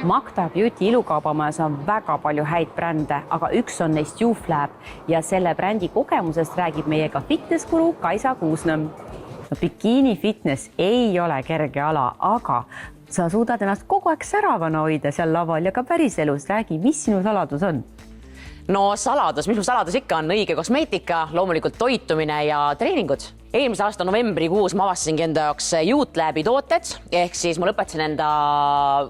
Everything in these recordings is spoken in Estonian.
Magda Beauty ilukaubamajas on väga palju häid brände, aga üks on neist YouFlab ja selle brändi kogemusest räägib meiega fitness-guru Kaisa Kuusnõmm. Bikiini fitness ei ole kerge ala, aga sa suudad ennast kogu aeg säravana hoida seal laval ja ka päriselus. Räägi, mis sinu saladus on? No saladus, mis mu saladus ikka on? Õige kosmeetika, loomulikult toitumine ja treeningud. Eelmise aasta novembrikuus ma avastasingi enda jaoks YouthLabi tooted, ehk siis ma lõpetasin enda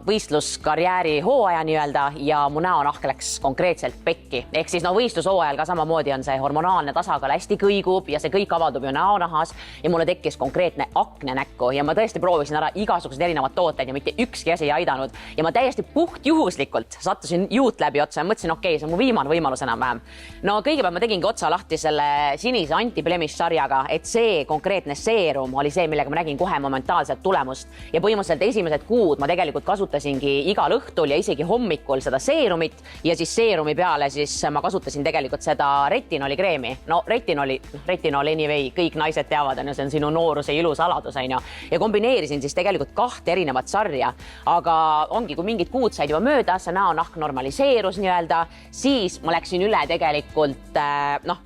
võistluskarjääri hooaja nii-öelda ja mu näonahk läks konkreetselt pekki. Ehk siis võistlushooajal ka samamoodi on see hormonaalne tasakaal hästi kõigub ja see kõik avaldub ju näonahas ja mulle tekkis konkreetne akne näkku ja ma tõesti proovisin ära igasugused erinevad tooted ja mitte ükski asi ei aidanud ja ma täiesti puhtjuhuslikult sattusin YouthLabi otsa ja mõtlesin, okei, see on mu viimane võimalus enam-vähem. No kõigepealt ma tegingi otsa lahti selle sinise anti-blemish sarjaga, et see konkreetne seerum oli see, millega ma nägin kohe momentaalset tulemust ja põhimõtteliselt esimesed kuud ma tegelikult kasutasingi igal õhtul ja isegi hommikul seda seerumit ja siis seerumi peale siis ma kasutasin tegelikult seda retinoli kreemi. No retinol anyway, kõik naised teavad, see on sinu nooruse ilu saladus, ja kombineerisin siis tegelikult 2 erinevat sarja, aga ongi, kui mingid kuud said juba mööda, see näonahk normaliseerus nii-öelda, siis ma läksin üle tegelikult,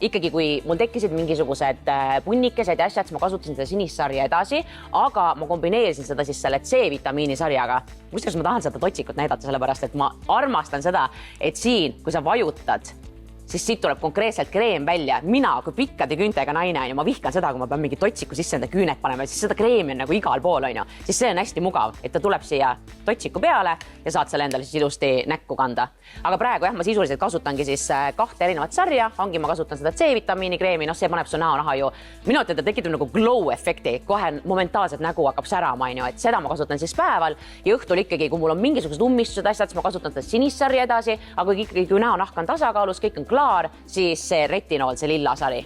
ikkagi kui mul tekkisid mingisugused punnikesed ja asjad, siis ma kasutasin seda sinist sarja edasi, aga ma kombineerisin seda siis selle C-vitamiini sarjaga. Kusjuures ma tahan seda totsikut näidata, sellepärast, et ma armastan seda, et siin, kui sa vajutad, siis siit tuleb konkreetselt kreem välja. Mina, kui pikkade küüntega naine, ma vihkan seda, kui ma pean mingi totsiku sisse enda küünet panema, siis seda kreemi on nagu igal pool, siis see on hästi mugav, et ta tuleb siia totsiku peale ja saad selle endale siis ilusti näkku kanda. Aga praegu ma sisuliselt kasutangi siis 2 erinevat sarja, ma kasutan seda C-vitamiini kreemi, see paneb su näonaha ju, minu ütleda tekitab nagu glow efekti, kohe momentaalselt nägu hakkab särama, et seda ma kasutan siis päeval ja õhtul ikkagi, kui mul on mingisugused ummistused asjad, siis ma kasutan seda sinist sarja edasi, aga ikkagi kui näonahk on tasakaalus, kõik on siis see retinol, see lilla sari.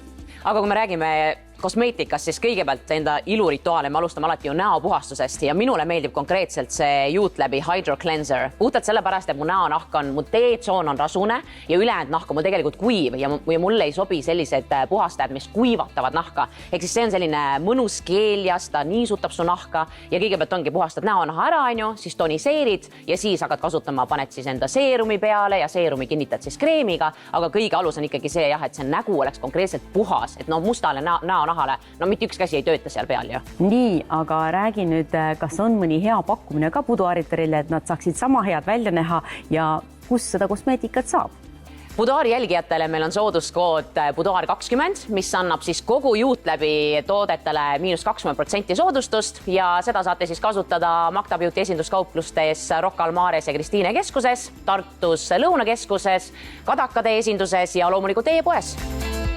Aga kui me räägime kosmeetikast, siis kõigepealt enda ilurituaale me alustame alati ju näopuhastusest ja minule meeldib konkreetselt see YouthLabi Hydro Cleanser. Puhtalt sellepärast, et mu näonahk on, mu T-tsoon on rasune ja ülejäänud nahk on mul tegelikult kuiv ja mulle ei sobi sellised puhastajad, mis kuivatavad nahka. Ehk siis see on selline mõnus keeljas, ta niisutab su nahka ja kõigepealt ongi puhastad näonaha ära, siis toniseerid ja siis hakkad kasutama, paned siis enda seerumi peale ja seerumi kinnitad siis kreemiga, aga kõige alus on ikkagi see, et see nägu oleks konkreetselt puhas, et mustale näonahale, mitte üks käsi ei tööta seal peal ju. Nii, aga räägi nüüd, kas on mõni hea pakkumine ka buduaritarile, et nad saaksid sama head välja näha ja kus seda kosmeetikat saab? Buduari jälgijatele meil on sooduskood Buduar20, mis annab siis kogu YouthLabi toodetele -20% soodustust ja seda saate siis kasutada Magda Beauty esinduskauplustes Rocca al Mares ja Kristiine keskuses, Tartus Lõunakeskuses, Kadakade esinduses ja loomulikult e-poes.